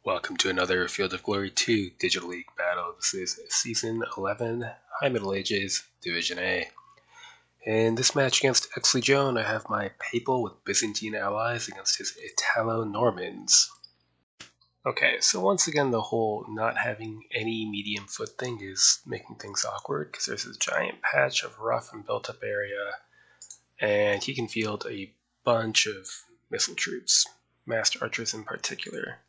Welcome to another Field of Glory 2 Digital League battle. This is Season 11, High Middle Ages, Division A. In this match against Exley Joan, I have my Papal with Byzantine allies against his Italo-Normans. Okay, so once again, the whole not having any medium foot thing is making things awkward, because there's this giant patch of rough and built-up area, and he can field a bunch of missile troops, massed archers in particular.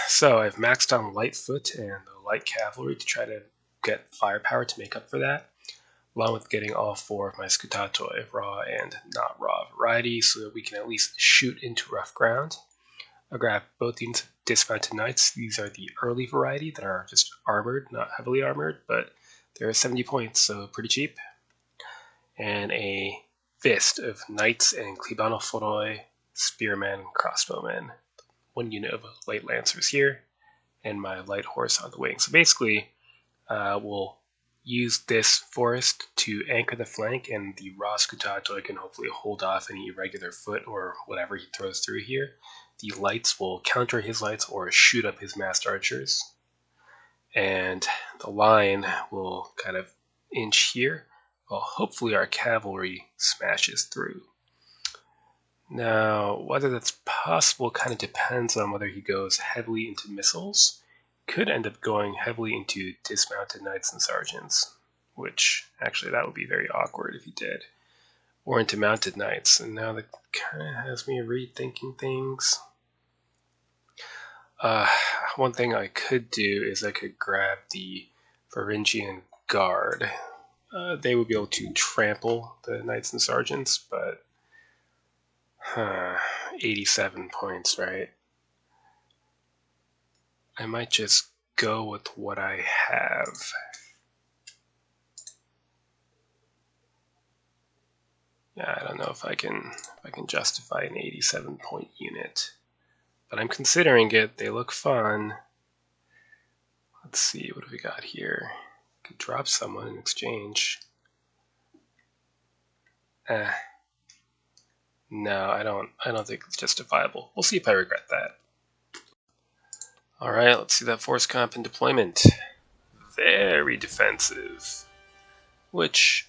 So I've maxed on light foot and the light cavalry to try to get firepower to make up for that, along with getting all four of my scutatoi, raw and not raw variety, so that we can at least shoot into rough ground. I'll grab both units of dismounted knights. These are the early variety that are just armored, not heavily armored, but they're 70 points, so pretty cheap. And a fist of knights and Klebanophoroi, spearmen, and crossbowmen. One unit of light lancers here, and my light horse on the wing. So basically, we'll use this forest to anchor the flank, and the raw scutatoi can hopefully hold off any irregular foot or whatever he throws through here. The lights will counter his lights or shoot up his massed archers, and the line will kind of inch here, while hopefully our cavalry smashes through. Now, whether that's possible kind of depends on whether he goes heavily into missiles. Could end up going heavily into dismounted knights and sergeants, which actually that would be very awkward if he did. Or into mounted knights, and now that kind of has me rethinking things. One thing I could do is I could grab the Varangian Guard. They would be able to trample the knights and sergeants, but 87 points, right? I might just go with what I have. Yeah, I don't know if I can justify an 87 point unit, but I'm considering it. They look fun. Let's see, what have we got here? Could drop someone in exchange. No, I don't think it's justifiable. We'll see if I regret that. All right, let's see that force comp in deployment. Very defensive, which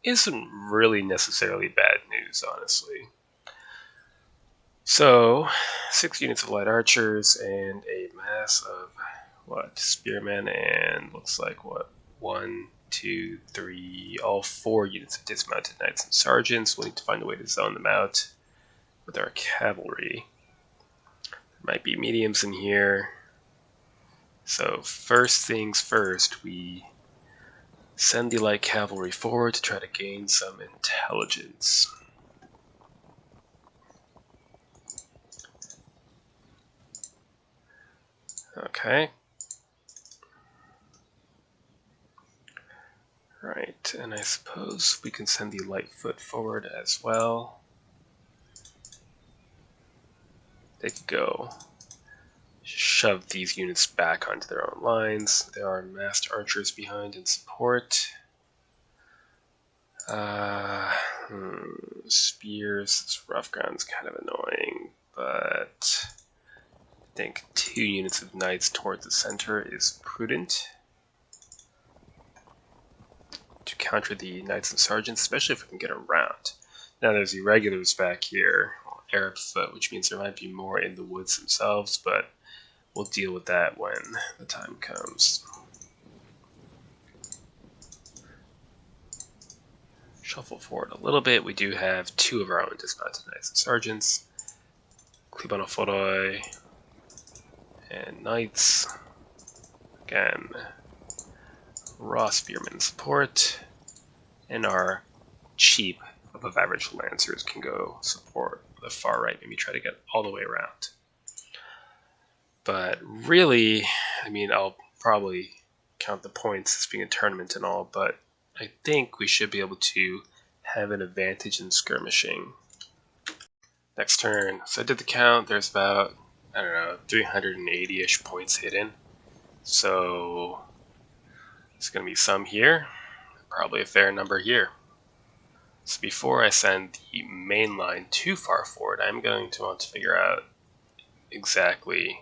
isn't really necessarily bad news, honestly. So, 6 units of light archers and a mass of, spearmen, and looks like, 1, 2, 3, all 4 units of dismounted knights and sergeants. We'll need to find a way to zone them out with our cavalry. There might be mediums in here. So first things first, we send the light cavalry forward to try to gain some intelligence. Okay. Right, and I suppose we can send the light foot forward as well. They could go shove these units back onto their own lines. There are massed archers behind in support. Spears, this rough ground's kind of annoying, but I think 2 units of knights towards the center is prudent to counter the knights and sergeants, especially if we can get around. Now there's irregulars back here, Arab foot, which means there might be more in the woods themselves, but we'll deal with that when the time comes. Shuffle forward a little bit. We do have 2 of our own dismounted knights and sergeants, Klebanophoroi and knights. Again, raw spearmen support, and our cheap above average lancers can go support the far right, maybe try to get all the way around. But really, I mean, I'll probably count the points as being a tournament and all, but I think we should be able to have an advantage in skirmishing. Next turn, so I did the count, there's about, 380-ish points hidden. So there's going to be some here, probably a fair number here. So before I send the main line too far forward, I'm going to want to figure out exactly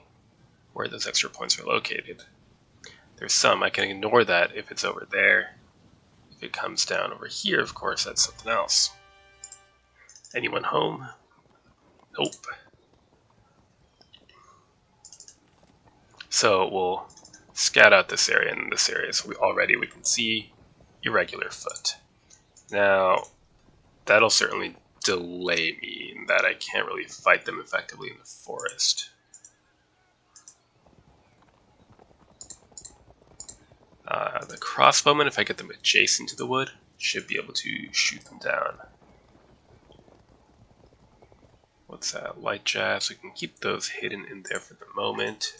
where those extra points are located. There's some, I can ignore that if it's over there. If it comes down over here, of course, that's something else. Anyone home? Nope. So we'll scout out this area and this area, so we can see irregular foot. Now, that'll certainly delay me in that I can't really fight them effectively in the forest. The crossbowmen, if I get them adjacent to the wood, should be able to shoot them down. What's that? Light jabs. We can keep those hidden in there for the moment.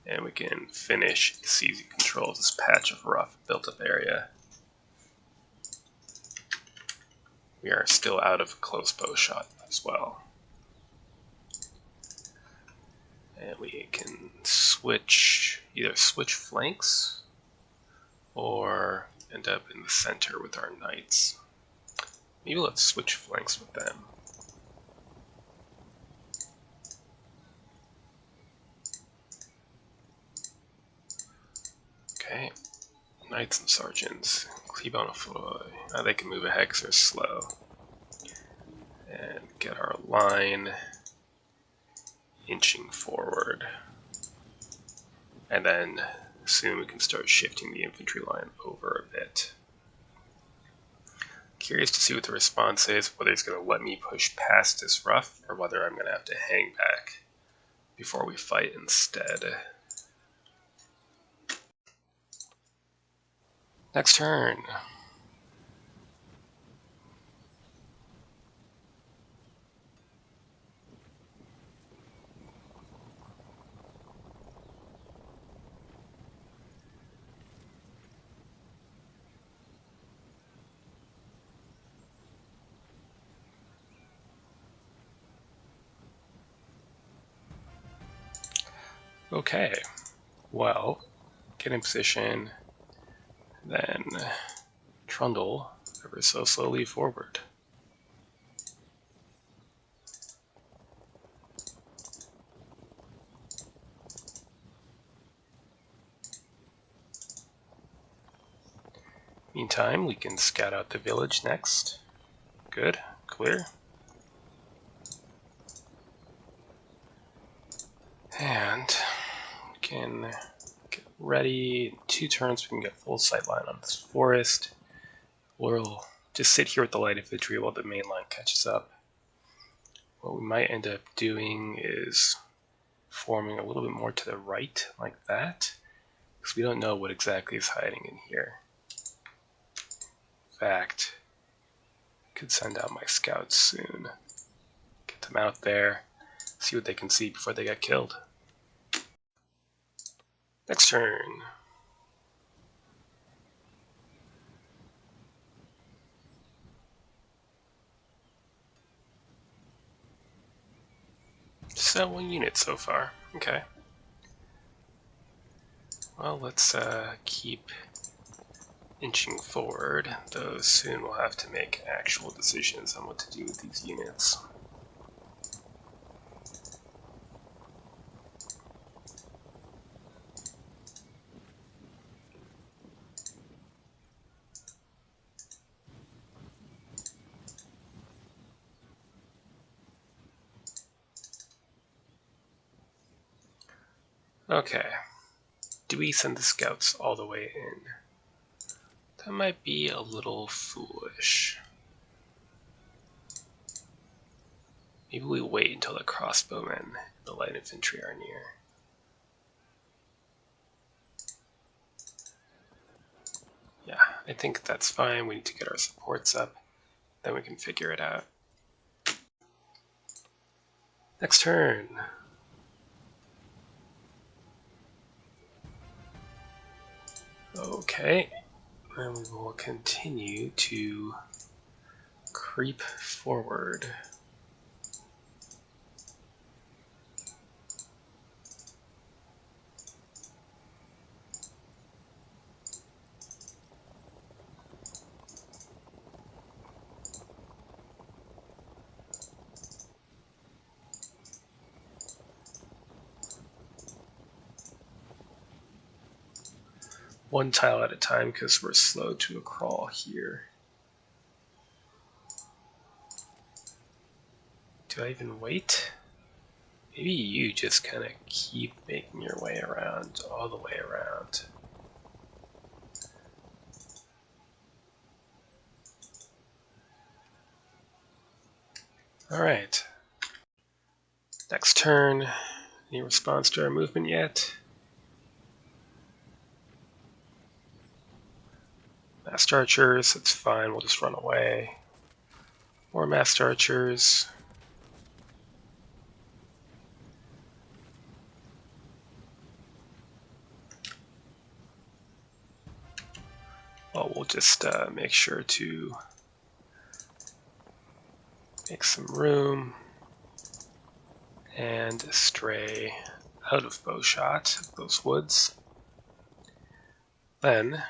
And we can finish seizing control of this patch of rough built-up area. We are still out of close bow shot as well. And we can either switch flanks or end up in the center with our knights. Maybe let's switch flanks with them. Okay, knights and sergeants, cleave on a foot. Now they can move ahead because they're slow. And get our line inching forward. And then soon we can start shifting the infantry line over a bit. Curious to see what the response is, whether it's going to let me push past this rough, or whether I'm going to have to hang back before we fight instead. Next turn. Okay, well, get in position, then trundle ever so slowly forward. Meantime, we can scout out the village next. Good, clear. And we can get ready. In 2 turns, we can get full sight line on this forest. We'll just sit here with the light infantry while the main line catches up. What we might end up doing is forming a little bit more to the right, like that, because we don't know what exactly is hiding in here. In fact, I could send out my scouts soon. Get them out there, see what they can see before they get killed. Next turn. So 1 unit so far. Okay. Well, let's keep inching forward, though soon we'll have to make actual decisions on what to do with these units. Okay. Do we send the scouts all the way in? That might be a little foolish. Maybe we wait until the crossbowmen and the light infantry are near. Yeah, I think that's fine. We need to get our supports up. Then we can figure it out. Next turn. Okay, and we will continue to creep forward. one tile at a time because we're slow to a crawl here. Do I even wait? Maybe you just kind of keep making your way around, all the way around. Alright. Next turn. Any response to our movement yet? Masked archers, that's fine, we'll just run away. More masked archers. Well, we'll just make sure to make some room and stray out of bowshot of those woods. Then,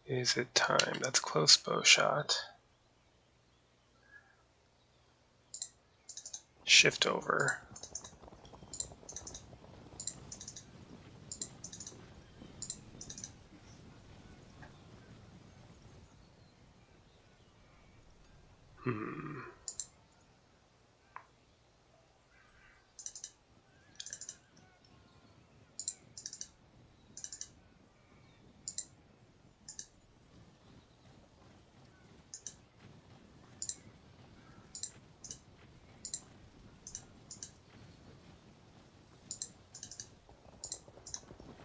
is it time? That's close bowshot. Shift over.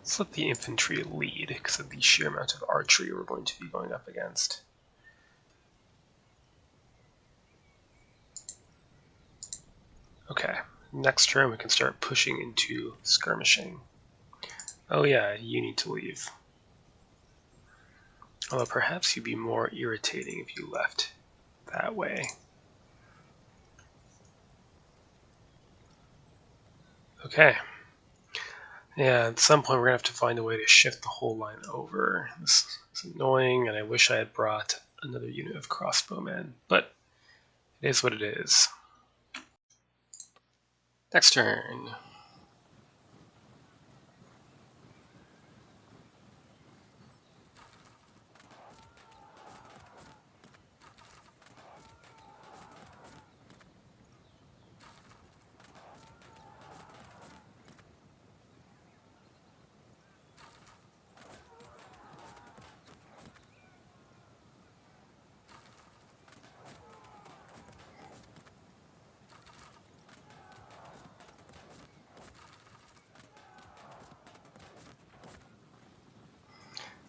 Let's let the infantry lead because of the sheer amount of archery we're going to be going up against. Okay, next turn we can start pushing into skirmishing. Oh yeah, you need to leave. Although perhaps you'd be more irritating if you left that way. Okay. Yeah, at some point we're going to have to find a way to shift the whole line over. This is annoying, and I wish I had brought another unit of crossbowmen, but it is what it is. Next turn.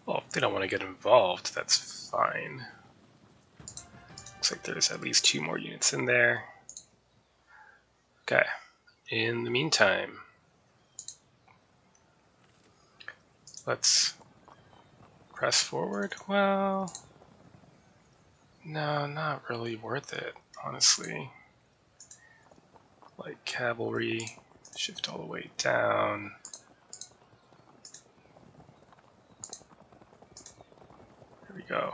Well, if they don't want to get involved, that's fine. Looks like there's at least 2 more units in there. Okay. In the meantime, let's press forward. Well, no, not really worth it, honestly. Like cavalry, shift all the way down. There we go.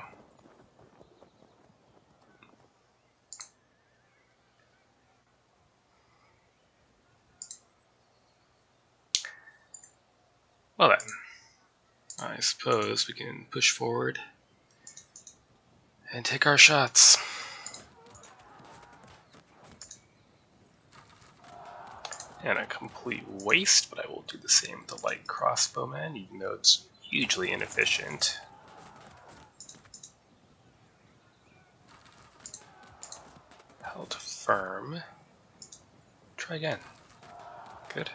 Well then, I suppose we can push forward and take our shots. And a complete waste, but I will do the same with the light crossbowman, even though it's hugely inefficient. Held firm. Try again. Good.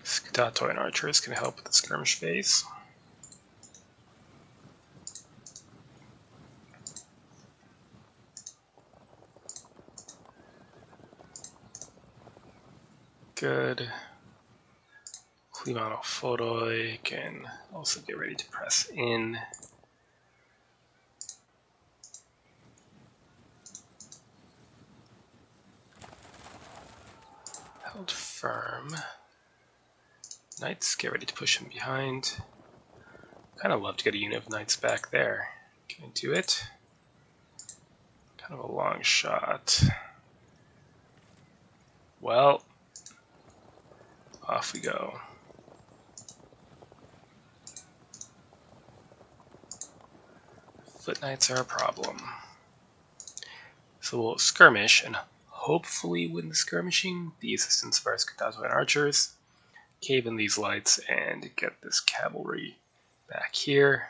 Skedato and archers can help with the skirmish phase. Good. Cleavano Fodoi can also get ready to press in. Held firm. Knights, get ready to push him behind. Kind of love to get a unit of knights back there. Can I do it? Kind of a long shot. Well, off we go. Foot knights are a problem. So we'll skirmish and hopefully win the skirmishing, the assistance of our Scutato and archers, cave in these lights and get this cavalry back here.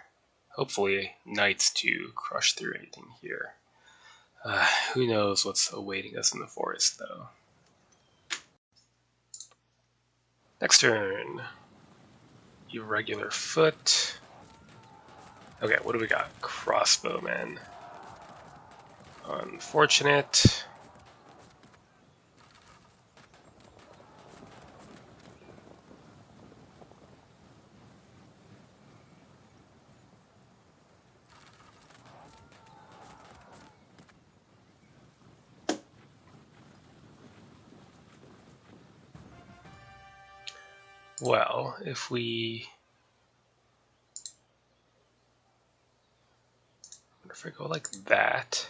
Hopefully knights to crush through anything here. Who knows what's awaiting us in the forest though. Next turn. Irregular foot. Okay, what do we got? Crossbowmen. Unfortunate. Well, if I go like that,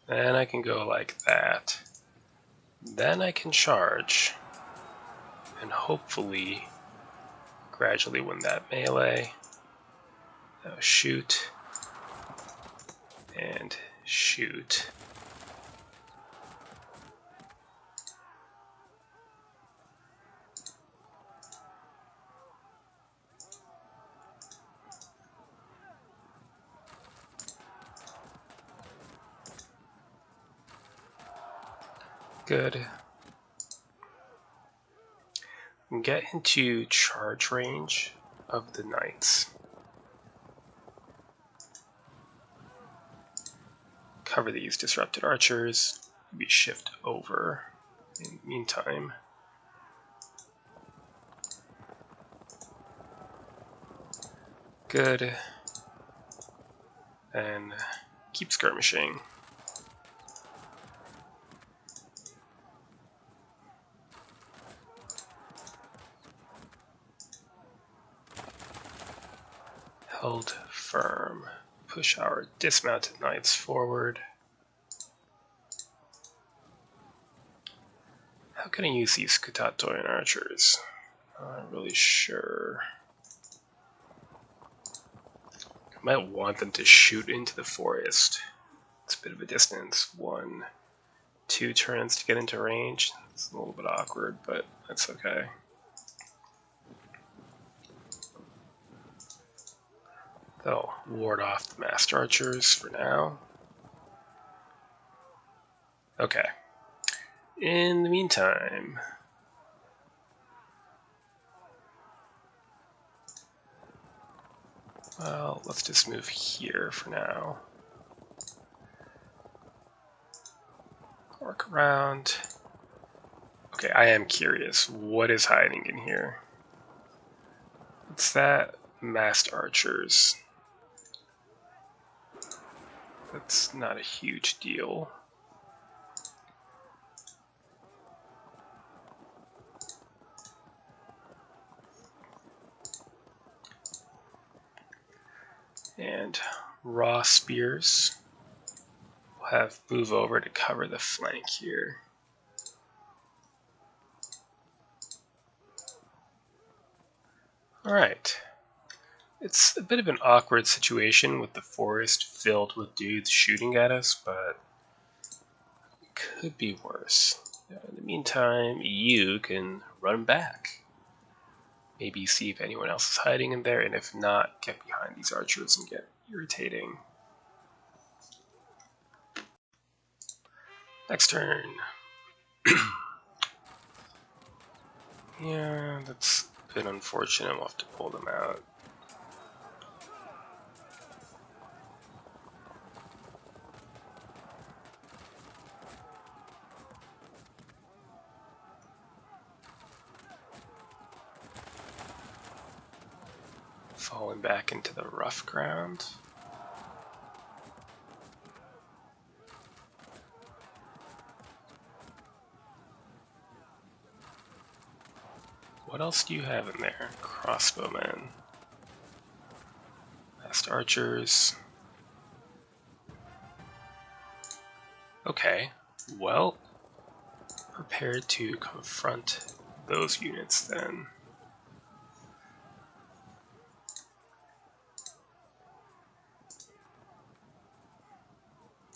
then I can go like that, then I can charge, and hopefully gradually win that melee. Now shoot, and shoot. Good. Get into charge range of the knights. Cover these disrupted archers. Maybe shift over in the meantime. Good. And keep skirmishing. Held firm. Push our dismounted knights forward. How can I use these Scutato and archers? I'm not really sure. I might want them to shoot into the forest. It's a bit of a distance. 1, 2 turns to get into range. It's a little bit awkward, but that's okay. That'll ward off the masked archers for now. Okay. In the meantime, well, let's just move here for now. Work around. Okay, I am curious. What is hiding in here? What's that? Masked archers. That's not a huge deal. And raw spears. We'll have move over to cover the flank here. Alright. It's a bit of an awkward situation with the forest filled with dudes shooting at us, but it could be worse. In the meantime, you can run back. Maybe see if anyone else is hiding in there, and if not, get behind these archers and get irritating. Next turn. Yeah, that's a bit unfortunate. We'll have to pull them out. Falling back into the rough ground. What else do you have in there? Crossbowmen. Fast archers. Okay, well, prepared to confront those units then.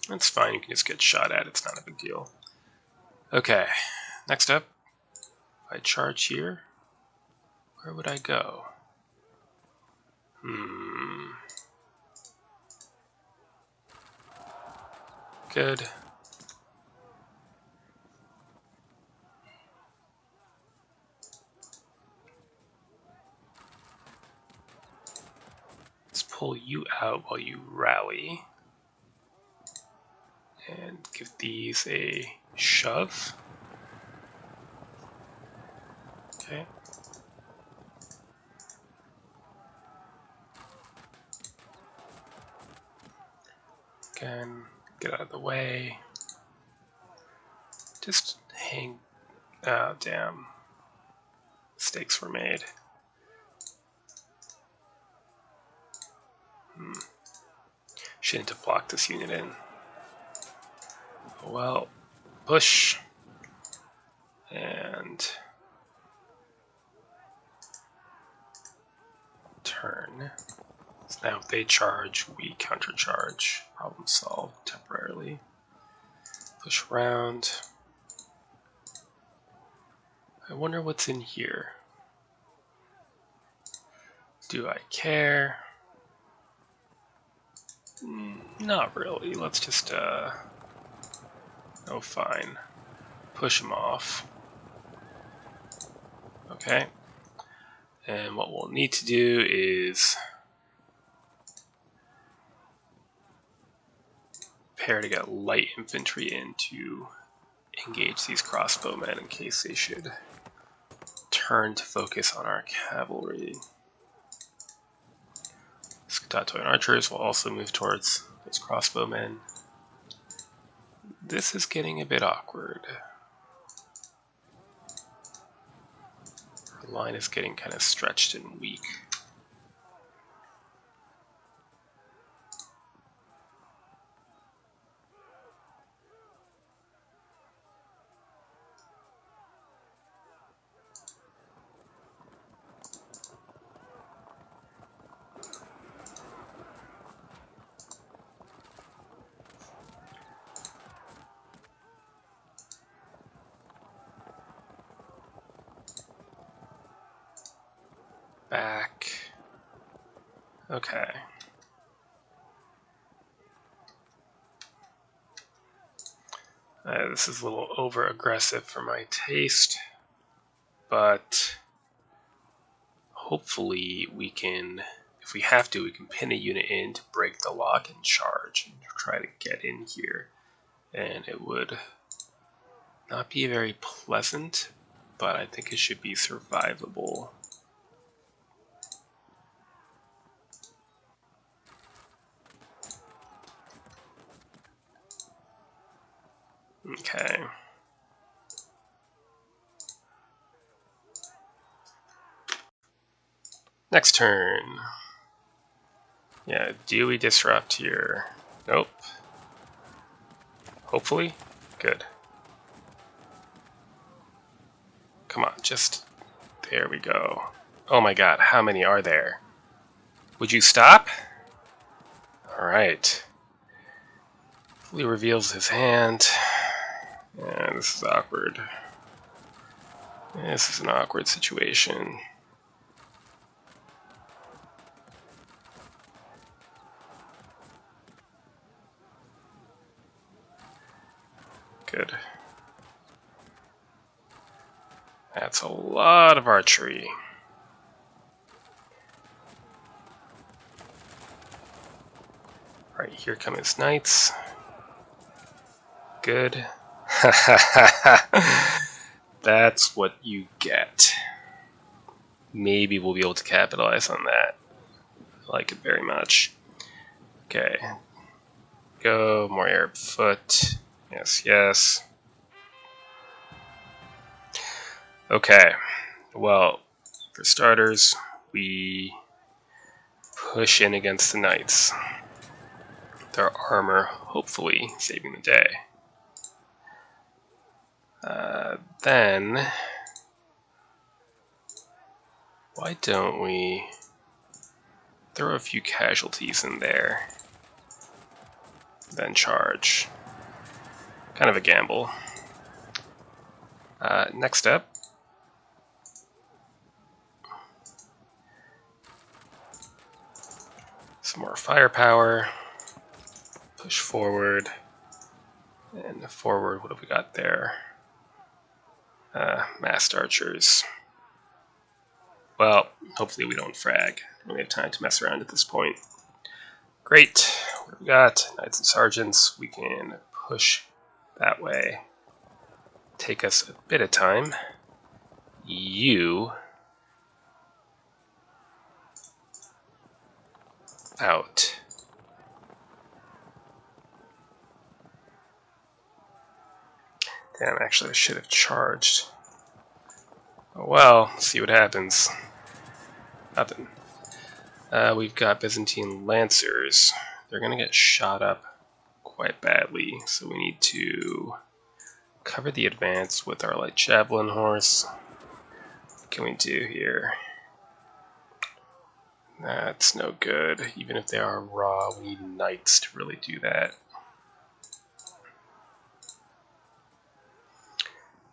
That's fine, you can just get shot at, it's not a big deal. Okay, next up, if I charge here, where would I go? Good. Let's pull you out while you rally. And give these a shove. Okay. Again, get out of the way. Just hang. Oh, damn. Mistakes were made. Shouldn't have blocked this unit in. Well, push. And turn. So now if they charge, we countercharge. Problem solved temporarily. Push around. I wonder what's in here. Do I care? Not really. Let's just, oh, fine. Push them off. Okay. And what we'll need to do is prepare to get light infantry in to engage these crossbowmen in case they should turn to focus on our cavalry. Scutato and archers will also move towards those crossbowmen. This is getting a bit awkward. Our line is getting kind of stretched and weak. Back. Okay. This is a little over aggressive for my taste, but hopefully we can, if we have to, we can pin a unit in to break the lock and charge and try to get in here. And it would not be very pleasant, but I think it should be survivable. Okay. Next turn. Yeah, do we disrupt here? Nope. Hopefully? Good. Come on, just... There we go. Oh my god, how many are there? Would you stop? Alright. He reveals his hand. Yeah, this is awkward. This is an awkward situation. Good. That's a lot of archery. Alright, here come his knights. Good. That's what you get. Maybe we'll be able to capitalize on that. I like it very much. Okay. Go, more Arab foot. Yes, yes. Okay. Well, For starters, we push in against the knights. Their armor hopefully saving the day. Then, why don't we throw a few casualties in there, then charge? Kind of a gamble. Next up, some more firepower. Push forward. And forward, what have we got there? Massed archers. Well, hopefully we don't frag. We don't have time to mess around at this point. Great. What have we got? Knights and sergeants. We can push that way. Take us a bit of time. You out. Damn, actually I should have charged. Oh well, see what happens. Nothing. We've got Byzantine lancers. They're gonna get shot up quite badly, so we need to cover the advance with our light javelin horse. What can we do here? That's no good. Even if they are raw, we need knights to really do that.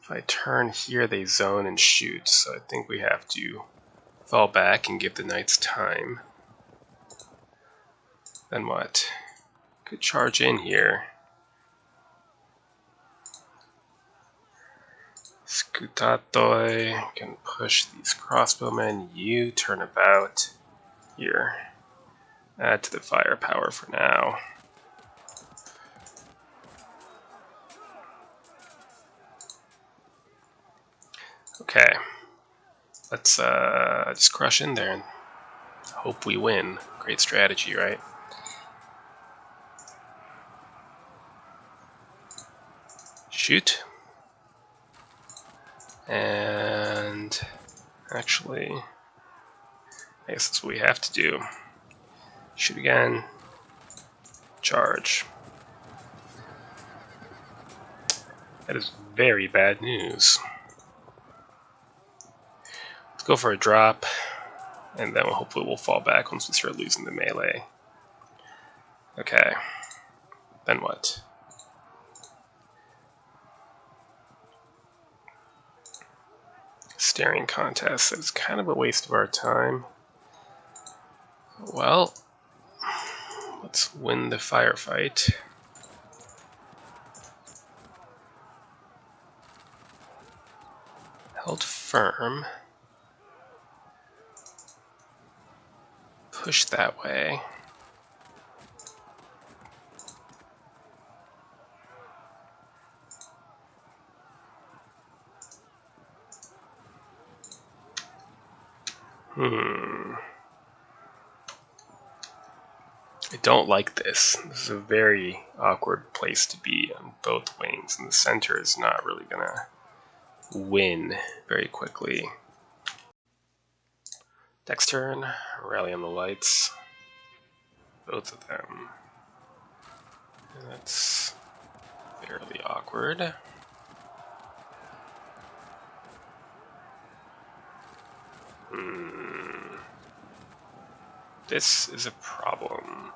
If I turn here, they zone and shoot, so I think we have to fall back and give the knights time. Then what? Could charge in here. Scutatoi can push these crossbowmen. You turn about here. Add to the firepower for now. Okay, let's just crush in there and hope we win. Great strategy, right? Shoot. And actually, I guess that's what we have to do. Shoot again. Charge. That is very bad news. Let's go for a drop, and then hopefully we'll fall back once we start losing the melee. Okay. Then what? Staring contest. It's kind of a waste of our time. Well, let's win the firefight. Held firm. Push that way. I don't like this. This is a very awkward place to be on both wings, and the center is not really gonna win very quickly. Next turn, rally on the lights. Both of them. And that's fairly awkward. This is a problem.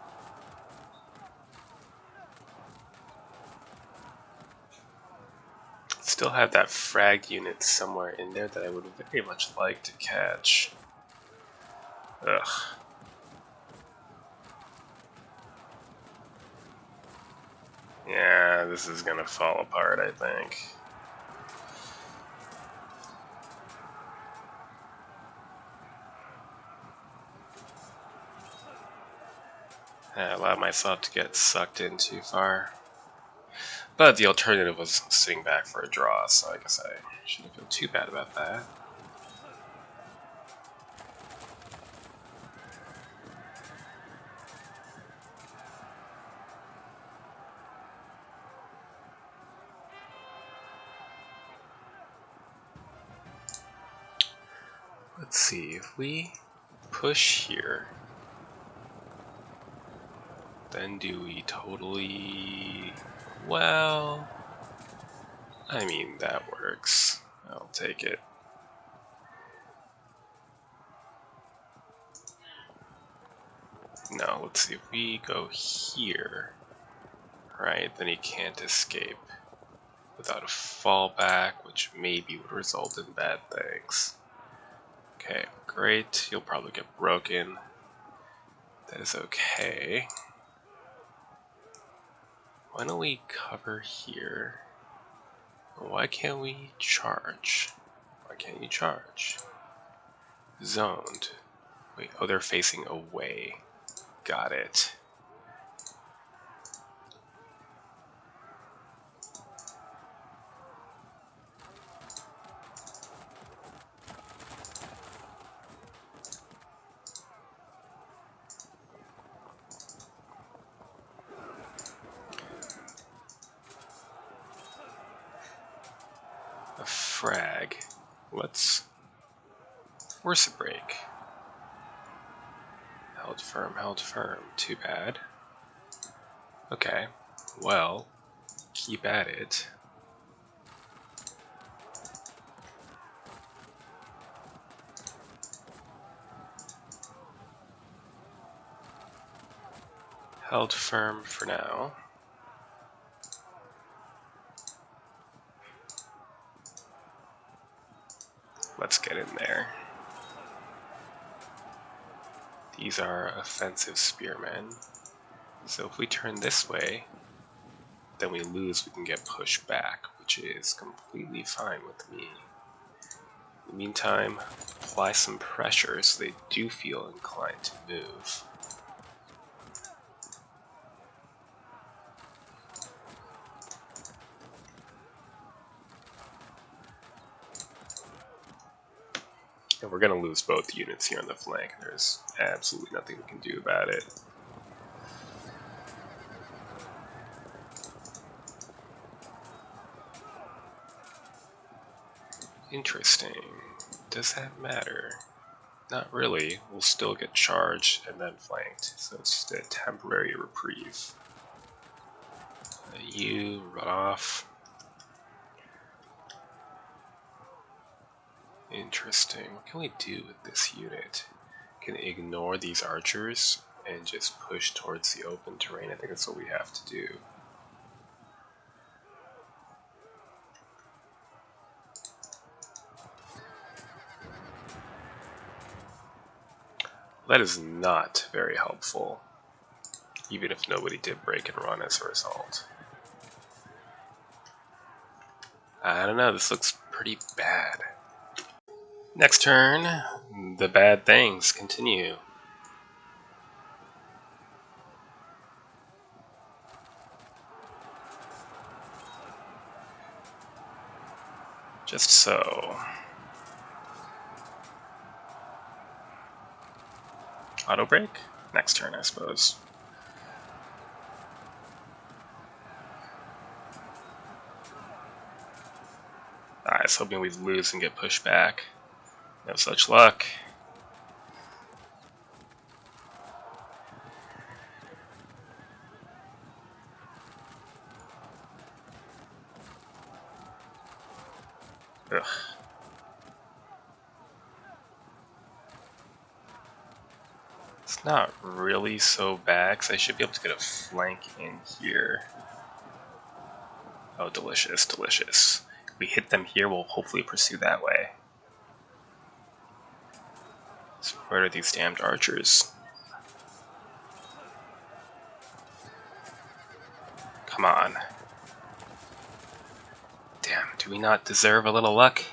Still have that frag unit somewhere in there that I would very much like to catch. Ugh. Yeah, this is gonna fall apart, I think. I allowed myself to get sucked in too far. But the alternative was sitting back for a draw, so I guess I shouldn't feel too bad about that. Let's see, if we push here, then do we totally... Well, I mean, that works. I'll take it. No, let's see, if we go here, right, then he can't escape without a fallback, which maybe would result in bad things. Okay, great. You'll probably get broken. That is okay. Why don't we cover here? Why can't we charge? Why can't you charge? Zoned. Wait, oh, they're facing away. Got it. A frag. Let's force a break. Held firm, held firm. Too bad. Okay, well, keep at it. Held firm for now. Let's get in there. These are offensive spearmen. So if we turn this way, then we lose, we can get pushed back, which is completely fine with me. In the meantime, apply some pressure so they do feel inclined to move. And we're going to lose both units here on the flank. There's absolutely nothing we can do about it. Interesting. Does that matter? Not really. We'll still get charged and then flanked, so it's just a temporary reprieve. You run off. Interesting. What can we do with this unit? Can ignore these archers and just push towards the open terrain. I think that's what we have to do. That is not very helpful, even if nobody did break and run as a result. I don't know, this looks pretty bad. Next turn, the bad things continue. Just so. Auto break? Next turn, I suppose. I was hoping we'd lose and get pushed back. No such luck. Ugh. It's not really so bad, because I should be able to get a flank in here. Oh, delicious, delicious. If we hit them here, we'll hopefully pursue that way. So where are these damned archers? Come on. Damn, do we not deserve a little luck?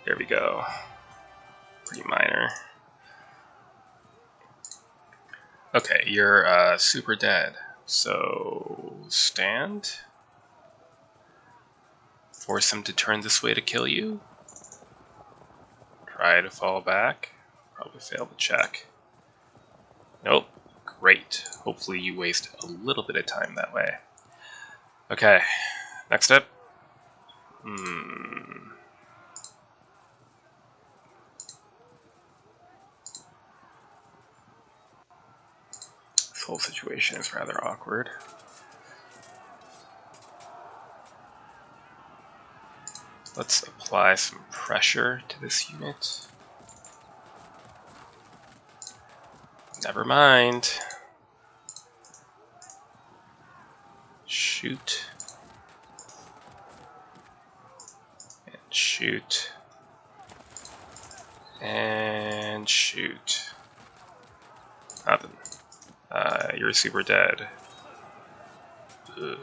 There we go. Pretty minor. Okay, you're super dead. So, stand. Force him to turn this way to kill you. Try to fall back. Probably fail the check. Nope. Great. Hopefully you waste a little bit of time that way. Okay, next up. whole situation is rather awkward. Let's apply some pressure to this unit. Never mind. Shoot. And shoot. And shoot. Nothing. You're super dead. Ugh.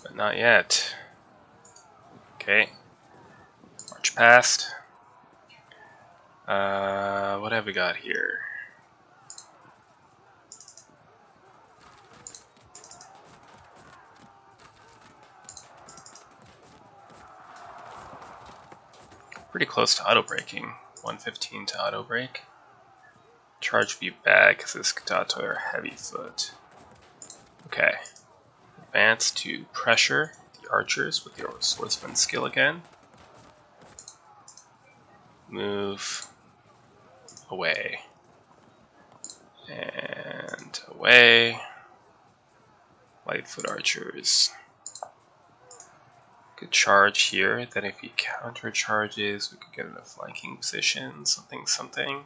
But not yet. Okay. March past. What have we got here? Pretty close to auto braking. 115 to auto brake. Charge would be bad because this Skatatoi are heavy foot. Okay. Advance to pressure the archers with your swordsman skill again. Move away. And away. Lightfoot archers. Could charge here, then if he counter charges, we could get in a flanking position, something.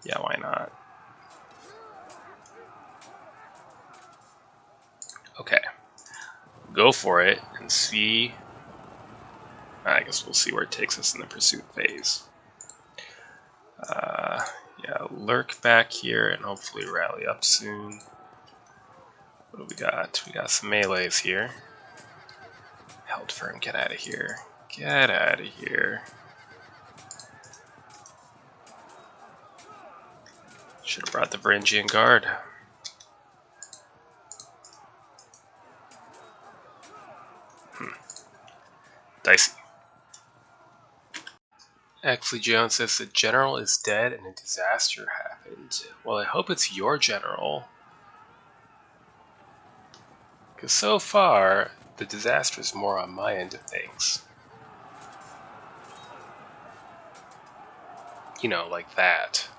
Yeah, why not? Okay. Go for it and see. I guess we'll see where it takes us in the pursuit phase. Yeah, lurk back here and hopefully rally up soon. What do we got? We got some melees here. Held firm, get out of here. Get out of here. Should have brought the Varangian Guard. Dicey. Exley Jones says the general is dead and a disaster happened. Well, I hope it's your general. Because so far, the disaster is more on my end of things. You know, like that.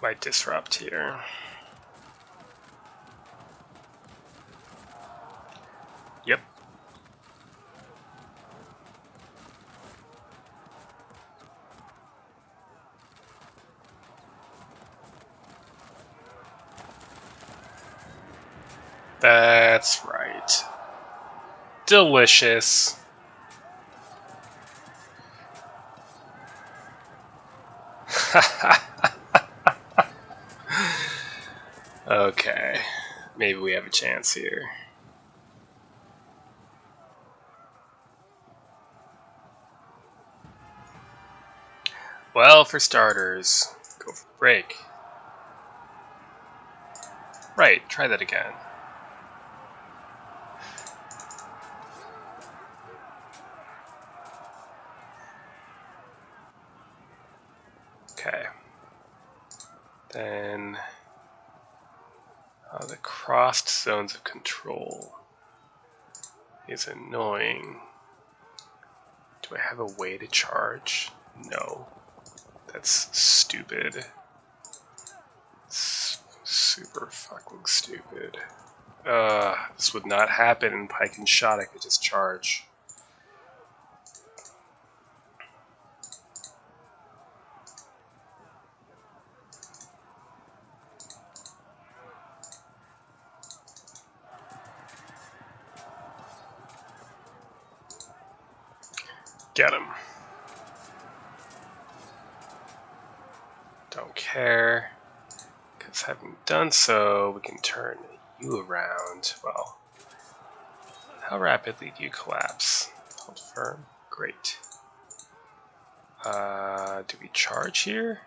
Might disrupt here. Yep. That's right. Delicious. Okay, maybe we have a chance here. Well, for starters, go for the break. Right, try that again. Okay. Then the crossed zones of control is annoying. Do I have a way to charge? No. That's stupid. It's super fucking stupid. This would not happen in Pike and Shot. I could just charge. Get him. Don't care. Because having done so, we can turn you around. Well, how rapidly do you collapse? Hold firm. Great. Do we charge here?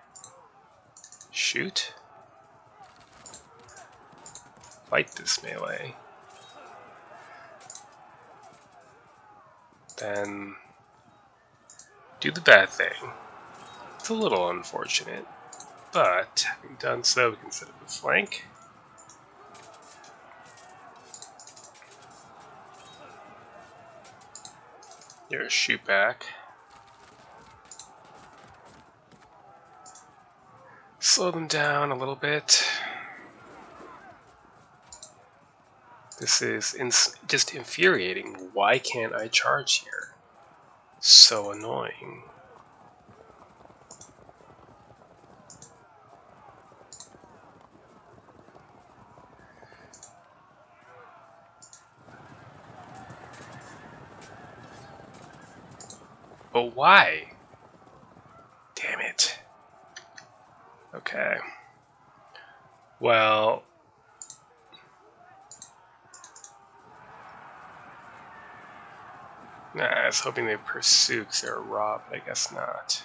Shoot. Fight this melee. then do the bad thing. It's a little unfortunate, but having done so, we can set up a flank. Here's a shoot back. Slow them down a little bit. This is just infuriating. Why can't I charge here? So annoying. But why? Damn it. Okay. Well, I was hoping they'd pursue because they were raw, but I guess not.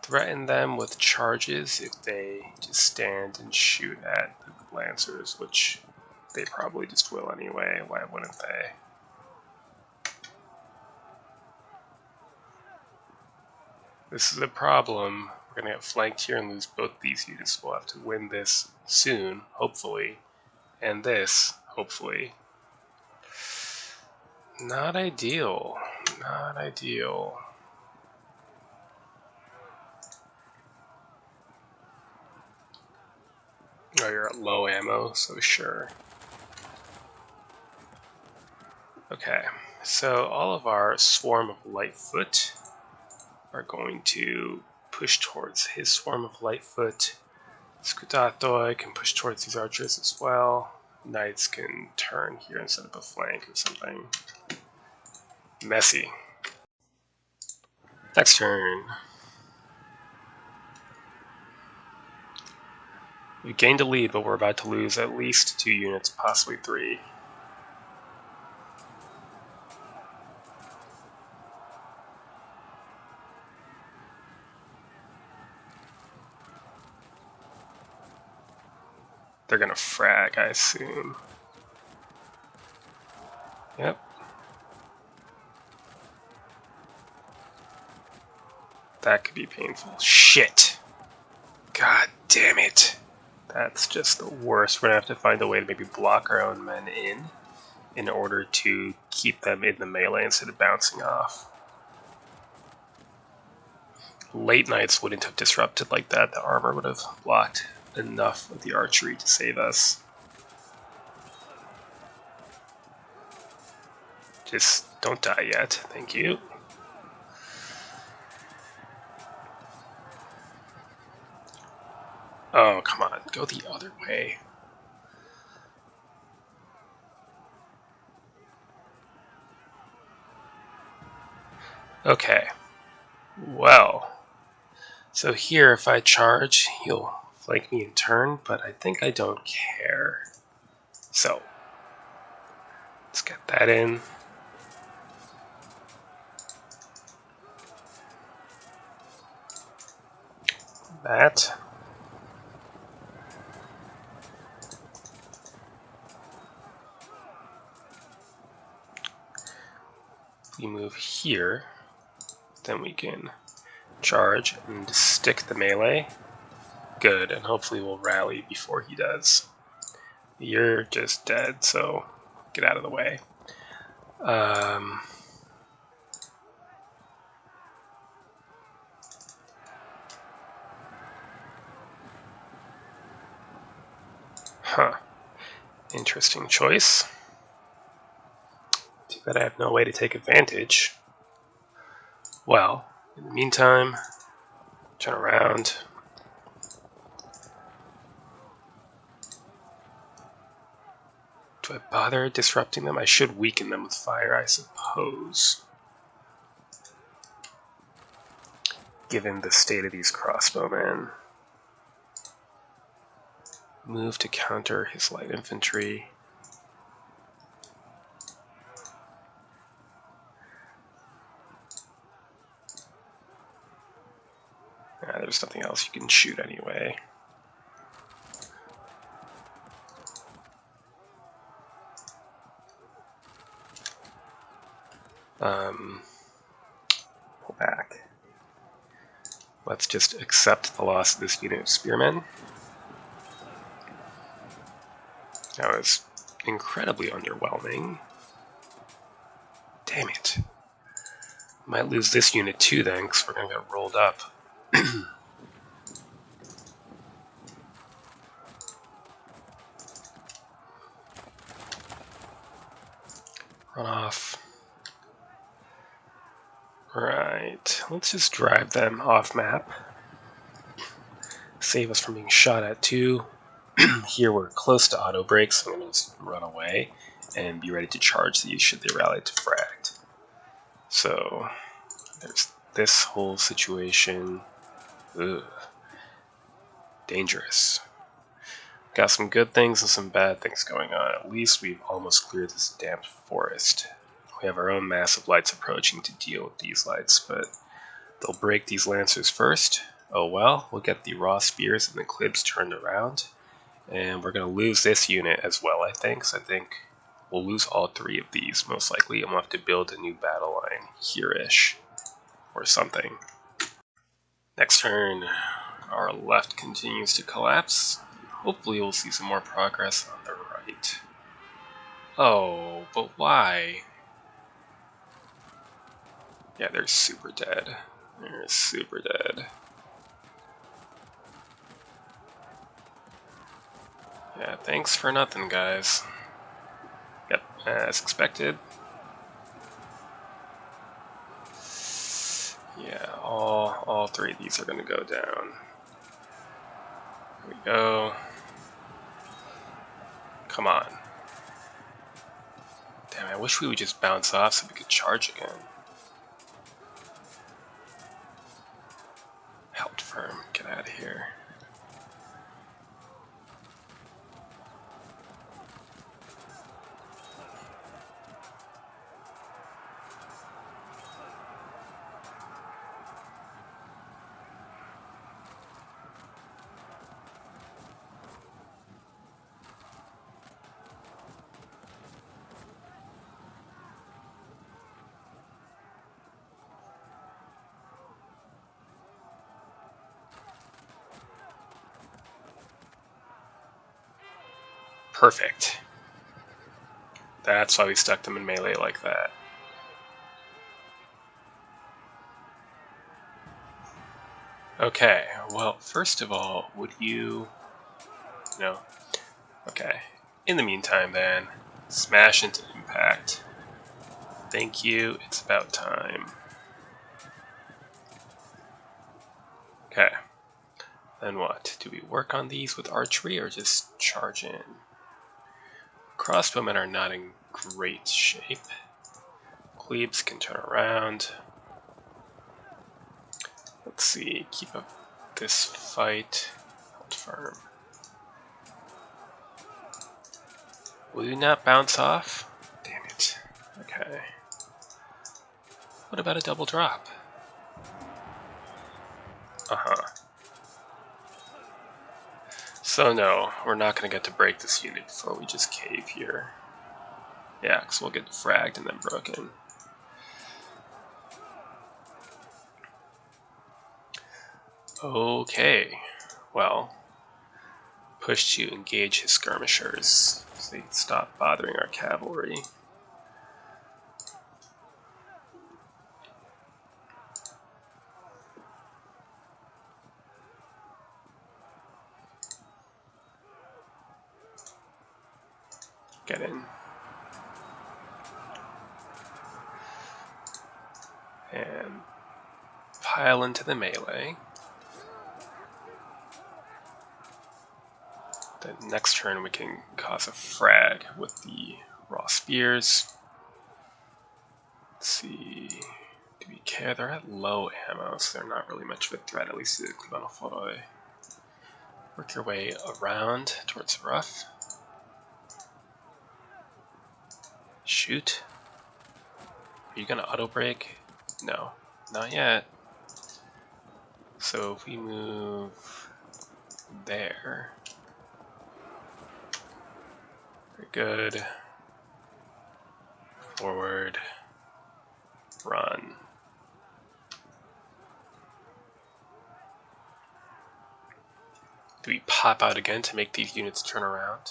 Threaten them with charges if they just stand and shoot at the Lancers, which they probably just will anyway. Why wouldn't they? This is a problem. We're going to get flanked here and lose both these units. We'll have to win this soon, hopefully. And this, hopefully. Not ideal. Not ideal. Oh, you're at low ammo, so sure. Okay, so all of our swarm of Lightfoot are going to push towards his swarm of Lightfoot. Scudatoi can push towards these archers as well. Knights can turn here and set up a flank or something. Messy. Next turn. We gained a lead, but we're about to lose at least 2 units, possibly 3. They're gonna frag, I assume. Yep. That could be painful. Shit! God damn it. That's just the worst. We're gonna have to find a way to maybe block our own men in order to keep them in the melee instead of bouncing off. Late Knights wouldn't have disrupted like that. The armor would have blocked enough of the archery to save us. Just don't die yet. Thank you. Oh, come on. Go the other way. Okay. Well. So here, if I charge, he'll flank me in turn, but I think I don't care. So, let's get that in. That. If we move here, then we can charge and stick the melee. Good, and hopefully we'll rally before he does. You're just dead, so get out of the way. Interesting choice. Too bad I have no way to take advantage. Well, in the meantime, turn around. Do I bother disrupting them? I should weaken them with fire, I suppose. Given the state of these crossbowmen. Move to counter his light infantry. There's nothing else you can shoot anyway. Pull back. Let's just accept the loss of this unit of spearmen. That was incredibly underwhelming. Damn it. Might lose this unit too then, because we're going to get rolled up. Run off. Right, let's just drive them off map. Save us from being shot at too. Here we're close to auto break, so I'm going to just run away and be ready to charge these should they rally to fragged. So there's this whole situation. Ugh. Dangerous. Got some good things and some bad things going on. At least we've almost cleared this damp forest. We have our own massive lights approaching to deal with these lights, but they'll break these lancers first. Oh well, we'll get the raw spears and the clibs turned around. And we're going to lose this unit as well, I think. So I think we'll lose all three of these, most likely. And we'll have to build a new battle line here-ish. Or something. Next turn, our left continues to collapse. Hopefully we'll see some more progress on the right. Oh, but why? Yeah, they're super dead. They're super dead. Yeah, thanks for nothing, guys. Yep, as expected. Yeah, all three of these are going to go down. Here we go. Come on. Damn, I wish we would just bounce off so we could charge again. Held firm, get out of here. Perfect. That's why we stuck them in melee like that. Okay, well, first of all, would you... No. Okay. In the meantime, then, smash into impact. Thank you, it's about time. Okay. Then what? Do we work on these with archery or just charge in? Crossbowmen are not in great shape. Cleaves can turn around. Let's see, keep up this fight. Hold firm. Will you not bounce off? Damn it. Okay. What about a double drop? Uh-huh. So no, we're not going to get to break this unit before we just cave here. Yeah, because we'll get fragged and then broken. Okay, well, push to engage his skirmishers so they can stop bothering our cavalry. Get in. And pile into the melee. Then next turn we can cause a frag with the raw spears. Let's see, do we care? They're at low ammo, so they're not really much of a threat, at least to the Clibanoforoy. Work your way around towards the rough. Shoot. Are you gonna auto break? No, not yet. So if we move there, very good. Forward. run. Do we pop out again to make these units turn around?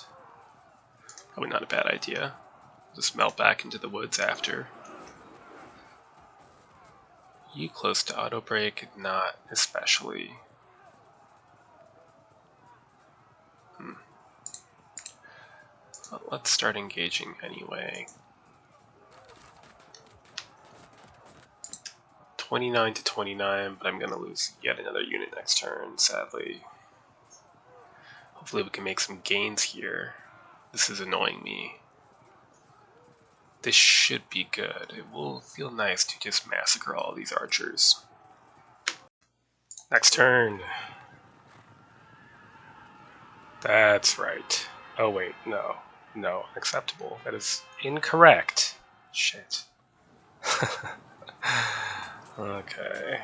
Probably not a bad idea. Just melt back into the woods after. You close to auto break? Not especially. But let's start engaging anyway. 29 to 29, but I'm going to lose yet another unit next turn, sadly. Hopefully we can make some gains here. This is annoying me. This should be good. It will feel nice to just massacre all these archers. Next turn. That's right. Oh wait, no. No, unacceptable. That is incorrect. Shit. Okay.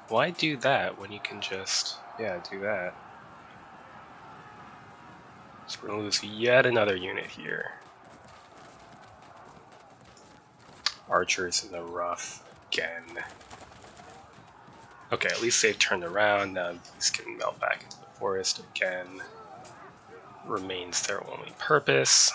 Why do that when you can just, do that? So we're gonna lose yet another unit here. Archers in the rough again. Okay, at least they've turned around. Now these can melt back into the forest again. Remains their only purpose.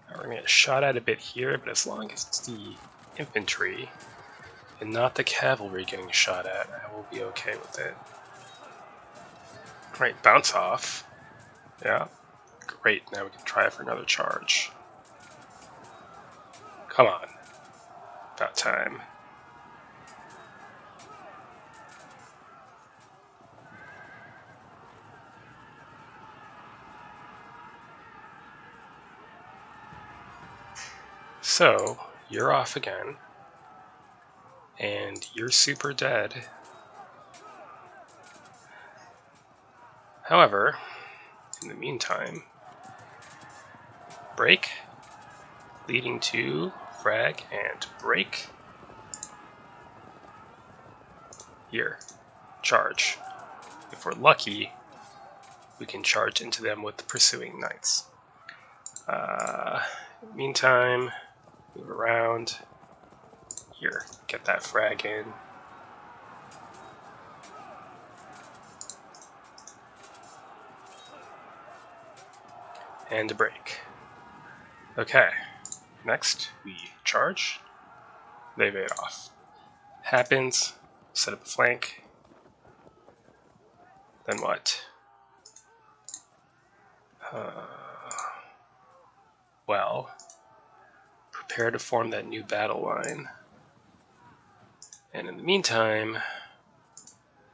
Now we're gonna get shot at a bit here, but as long as it's the infantry and not the cavalry getting shot at, I will be okay with it. Right, bounce off. Yeah, great. Now we can try for another charge. Come on. About time. So, you're off again. And you're super dead. However, in the meantime, break, leading to frag and break. Here, charge. If we're lucky, we can charge into them with the pursuing knights. Meantime, move around. Here, get that frag in. And a break. Okay, next we charge. They evade off. Happens, set up a flank. Then what? Well, prepare to form that new battle line. And in the meantime,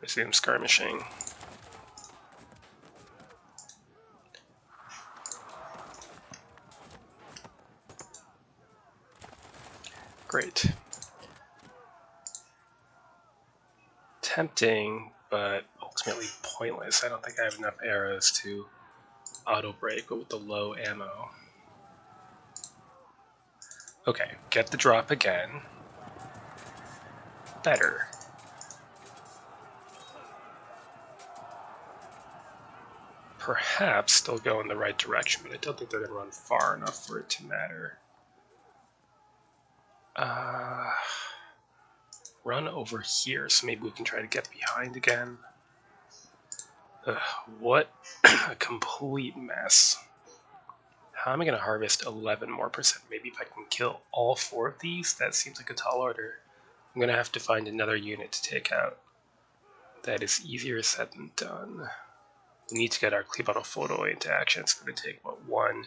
resume skirmishing. Great. Tempting, but ultimately pointless. I don't think I have enough arrows to auto break with the low ammo. Okay, get the drop again. Better. Perhaps they'll go in the right direction, but I don't think they're going to run far enough for it to matter. Run over here, so maybe we can try to get behind again. What a complete mess. How am I going to harvest 11 more percent? Maybe if I can kill all 4 of these? That seems like a tall order. I'm going to have to find another unit to take out. That is easier said than done. We need to get our Clibanofoto into action. It's going to take, what, 1,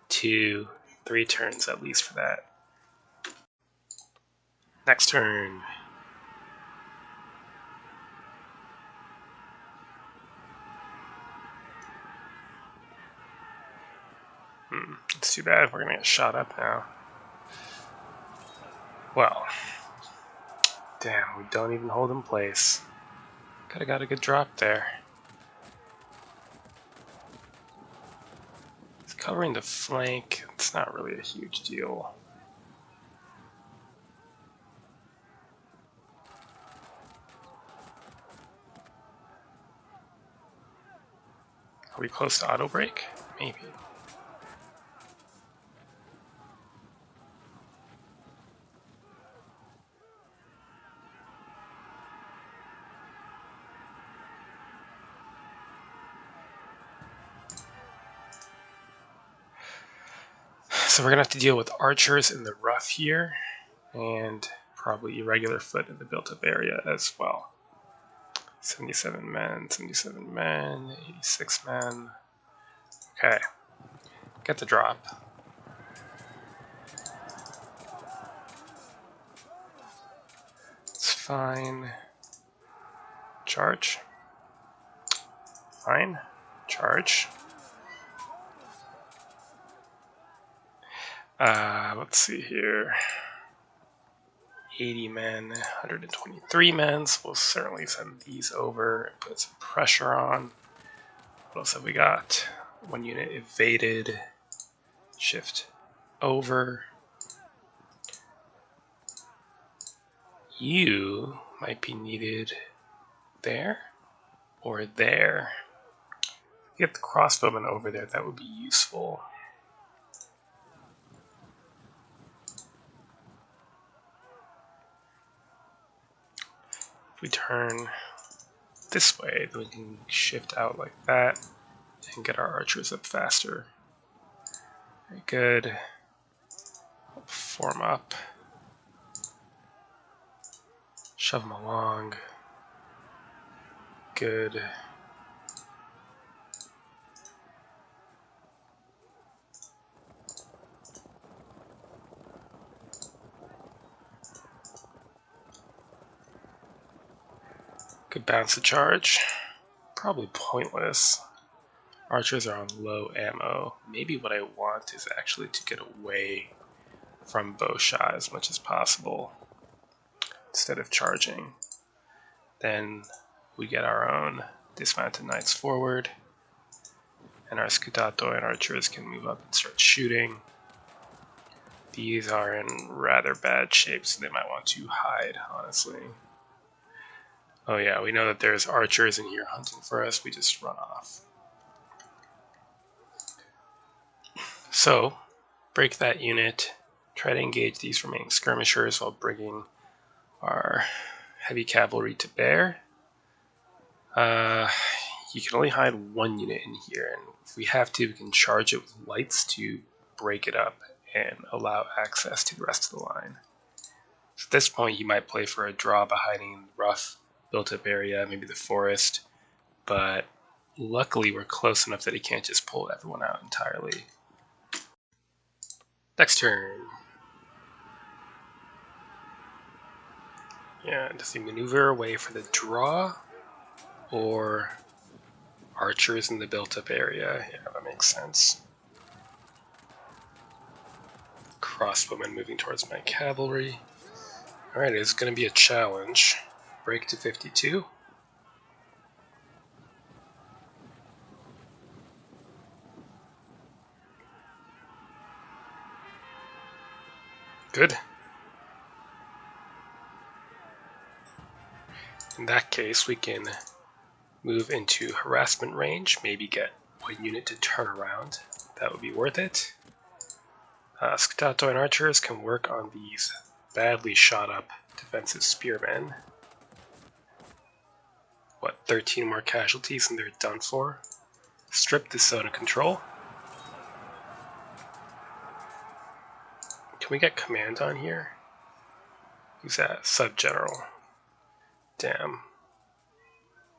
2, 3 turns at least for that. Next turn. It's too bad we're going to get shot up now. Well, damn, we don't even hold in place. Could have got a good drop there. It's covering the flank. It's not really a huge deal. Are we close to auto break? Maybe. So we're gonna have to deal with archers in the rough here, and probably irregular foot in the built-up area as well. 77 men, 77 men, 86 men. Okay, get the drop. It's fine. Charge. Fine. Charge. Let's see here. 80 men, 123 men, so we'll certainly send these over and put some pressure on. What else have we got? One unit evaded. Shift over. You might be needed there or there. Get the crossbowmen over there, that would be useful. If we turn this way, then we can shift out like that and get our archers up faster. Very good. Form up. Shove them along. Good. Could bounce the charge. Probably pointless. Archers are on low ammo. Maybe what I want is actually to get away from bow shot as much as possible instead of charging. Then we get our own dismounted knights forward, and our scutato and archers can move up and start shooting. These are in rather bad shape, so they might want to hide, honestly. Oh yeah, we know that there's archers in here hunting for us. We just run off. So, break that unit. Try to engage these remaining skirmishers while bringing our heavy cavalry to bear. You can only hide one unit in here, and if we have to, we can charge it with lights to break it up and allow access to the rest of the line. So at this point, you might play for a draw by hiding in the rough built-up area, maybe the forest, but luckily we're close enough that he can't just pull everyone out entirely. Next turn. Yeah, does he maneuver away for the draw, or archers in the built-up area? Yeah, that makes sense. Crossbowmen moving towards my cavalry. Alright, it's going to be a challenge. Break to 52. Good. In that case, we can move into harassment range, maybe get one unit to turn around. That would be worth it. Scutato and archers can work on these badly shot up defensive spearmen. What, 13 more casualties and they're done for? Strip this zone of control. Can we get command on here? Who's that? Sub-general. Damn.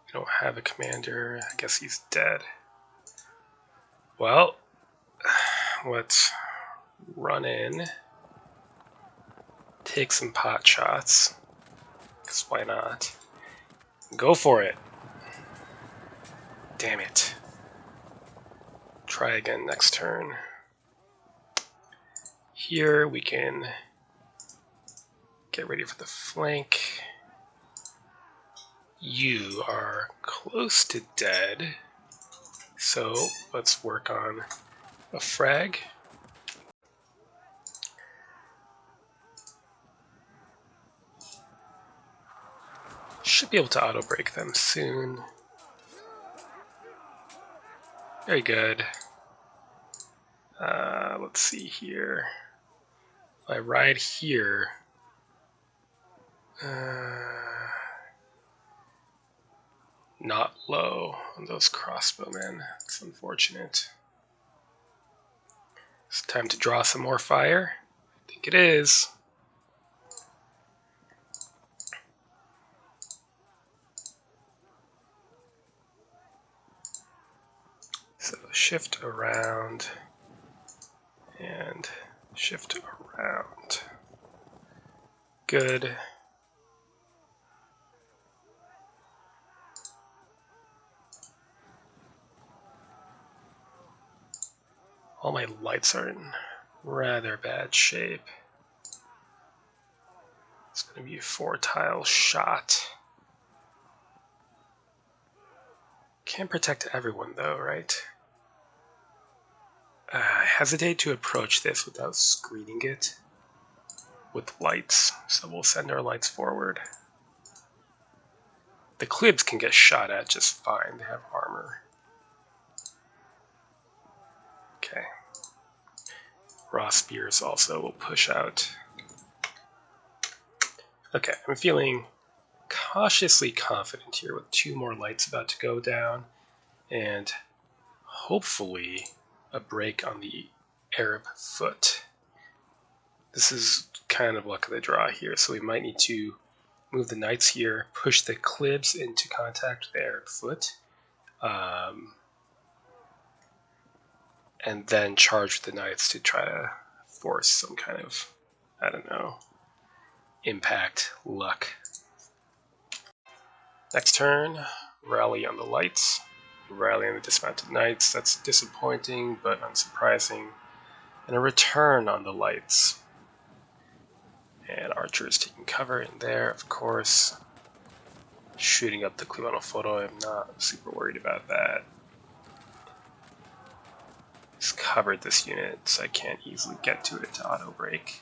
We don't have a commander. I guess he's dead. Well, let's run in. Take some pot shots. Because why not? Go for it. Damn it. Try again next turn. Here we can get ready for the flank. You are close to dead, so let's work on a frag. Should be able to auto break them soon. Very good. Let's see here. If I ride here, not low on those crossbowmen. It's unfortunate. It's time to draw some more fire. I think it is. So shift around and shift around. Good. All my lights are in rather bad shape. It's going to be a 4-tile shot. Can't protect everyone though, right? I hesitate to approach this without screening it with lights, so we'll send our lights forward. The clibs can get shot at just fine, they have armor. Okay. Raw spears also will push out. Okay, I'm feeling cautiously confident here with 2 more lights about to go down, and hopefully a break on the Arab foot. This is kind of luck of the draw here, so we might need to move the knights here, push the clibs into contact with the Arab foot, and then charge the knights to try to force some kind of, I don't know, impact luck. Next turn, rally on the lights, rally on the dismounted knights. That's disappointing but unsurprising. And a return on the lights. And archers taking cover in there, of course. Shooting up the Photo, I'm not super worried about that. Just covered this unit, so I can't easily get to it to auto break.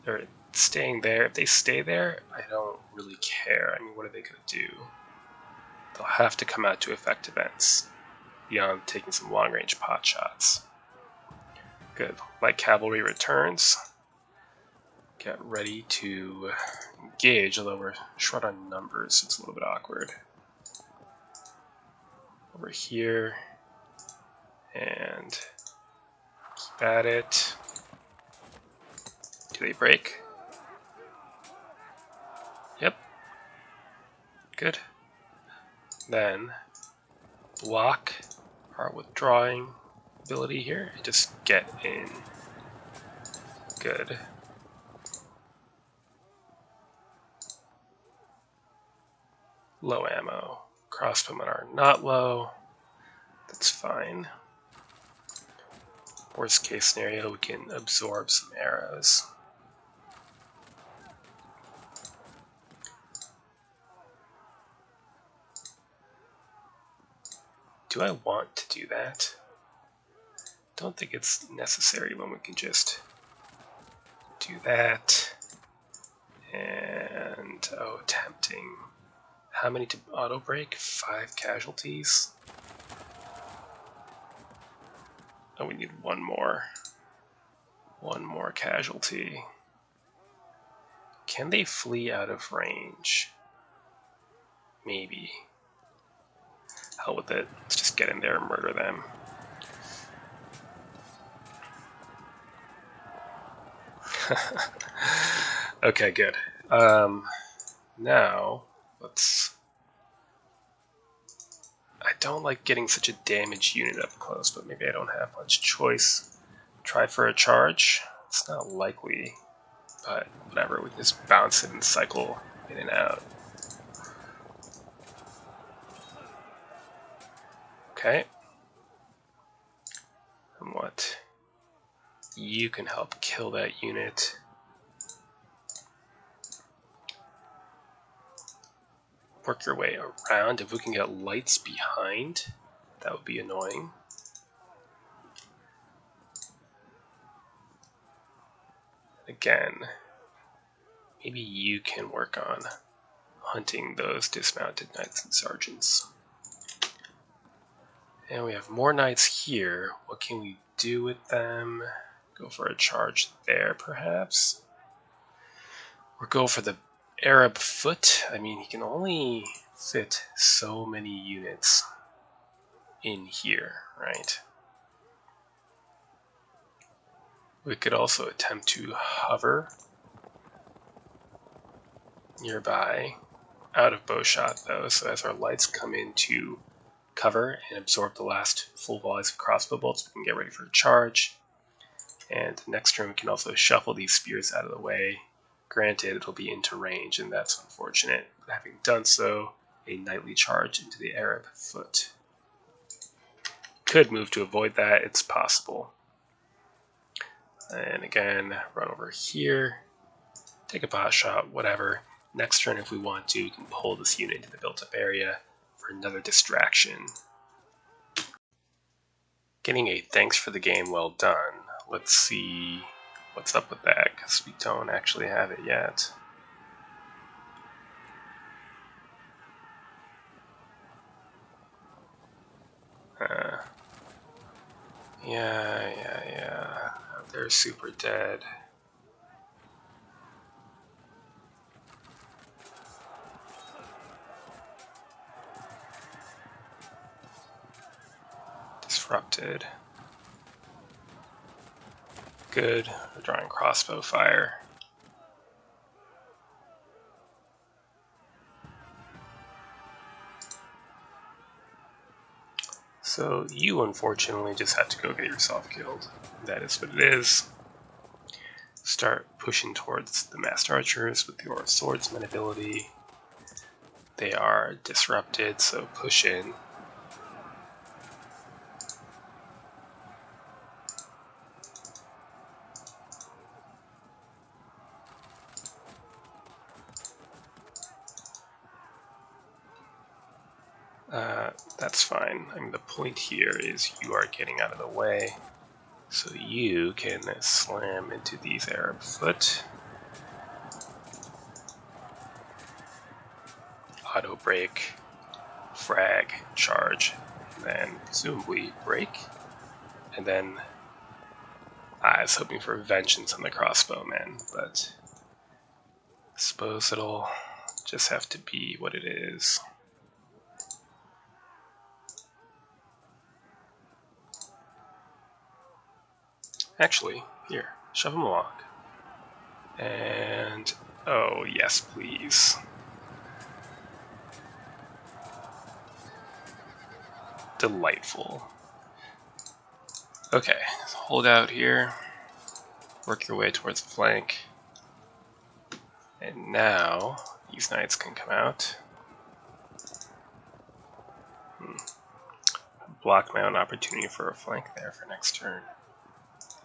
They're staying there. If they stay there, I don't really care. I mean, what are they going to do? They'll have to come out to effect events beyond taking some long-range pot shots. Good. Light cavalry returns. Get ready to engage, although we're short on numbers, so it's a little bit awkward. Over here, and keep at it. Do they break? Yep. Good. Then block our withdrawing ability here. Just get in. Good. Low ammo. Crossbowmen are not low. That's fine. Worst case scenario, we can absorb some arrows. Do I want to do that? Don't think it's necessary when we can just do that. And, oh, tempting. How many to auto break? 5 casualties. Oh, we need one more. One more casualty. Can they flee out of range? Maybe. Hell with it. Let's just get in there and murder them. Okay, good. Now, let's... I don't like getting such a damaged unit up close, but maybe I don't have much choice. Try for a charge. It's not likely, but whatever. We can just bounce it and cycle in and out. Okay. And what? You can help kill that unit. Work your way around. If we can get lights behind, that would be annoying. Again, maybe you can work on hunting those dismounted knights and sergeants. And we have more knights here. What can we do with them? Go for a charge there, perhaps? Or go for the Arab foot? I mean, he can only fit so many units in here, right? We could also attempt to hover nearby, out of bowshot though, so as our lights come in to cover and absorb the last full volleys of crossbow bolts, we can get ready for a charge. And next turn we can also shuffle these spears out of the way. Granted, it'll be into range, and that's unfortunate. But having done so, a knightly charge into the Arab foot. Could move to avoid that, it's possible. And again, run over here, take a pot shot, whatever. Next turn, if we want to, we can pull this unit into the built-up area for another distraction. Getting a thanks for the game well done. Let's see what's up with that, because we don't actually have it yet. Yeah. They're super dead. Disrupted. Good. We're drawing crossbow fire. So you unfortunately just had to go get yourself killed. That is what it is. Start pushing towards the masked archers with your swordsman ability. They are disrupted, so push in. That's fine. I mean, the point here is you are getting out of the way, so you can slam into these Arab foot. Auto break, frag, charge, and then presumably break. And then I was hoping for vengeance on the crossbowman, but I suppose it'll just have to be what it is. Actually, here, shove him along. And, oh yes please. Delightful. Okay, hold out here, work your way towards the flank, and now these knights can come out. Block my own opportunity for a flank there for next turn.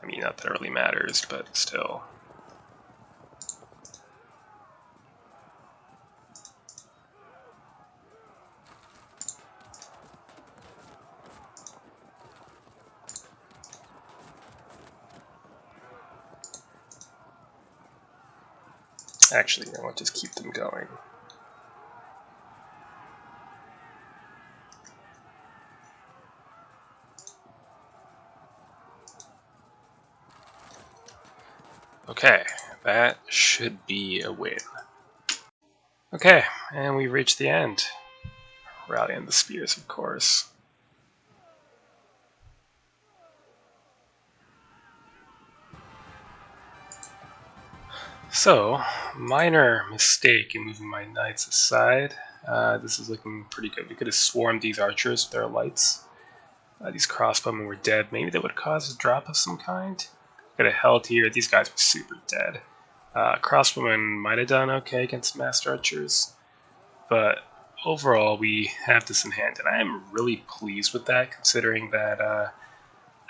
I mean, not that it really matters, but still. Actually, I want to just keep them going. Okay, that should be a win. Okay, and we reached the end. Rally on the spears, of course. So, minor mistake in moving my knights aside. This is looking pretty good. We could have swarmed these archers with their lights. These crossbowmen were dead. Maybe that would cause a drop of some kind. Could have held here. These guys were super dead. Crossbowmen might have done okay against masked archers, but overall we have this in hand, and I am really pleased with that, considering that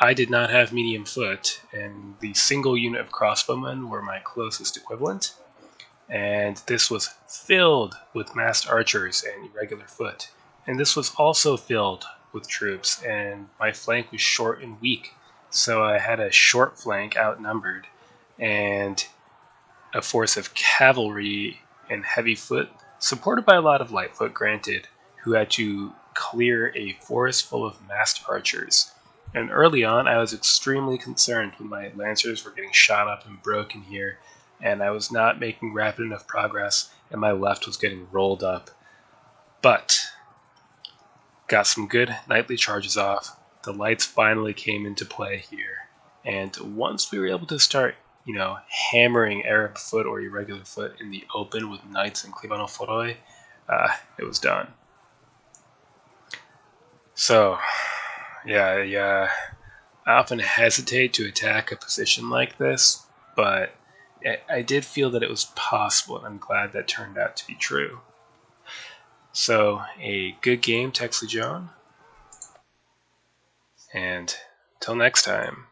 I did not have medium foot, and the single unit of crossbowmen were my closest equivalent, and this was filled with masked archers and irregular foot, and this was also filled with troops, and my flank was short and weak, so I had a short flank outnumbered, and a force of cavalry and heavy foot supported by a lot of Lightfoot, granted, who had to clear a forest full of masked archers. And early on, I was extremely concerned when my lancers were getting shot up and broken here, and I was not making rapid enough progress, and my left was getting rolled up. But got some good knightly charges off. The lights finally came into play here, and once we were able to start, hammering Arab foot or irregular foot in the open with knights and Klebanophoroi, it was done. So, yeah, I often hesitate to attack a position like this, but I did feel that it was possible, and I'm glad that turned out to be true. So, a good game, Texley John, and till next time.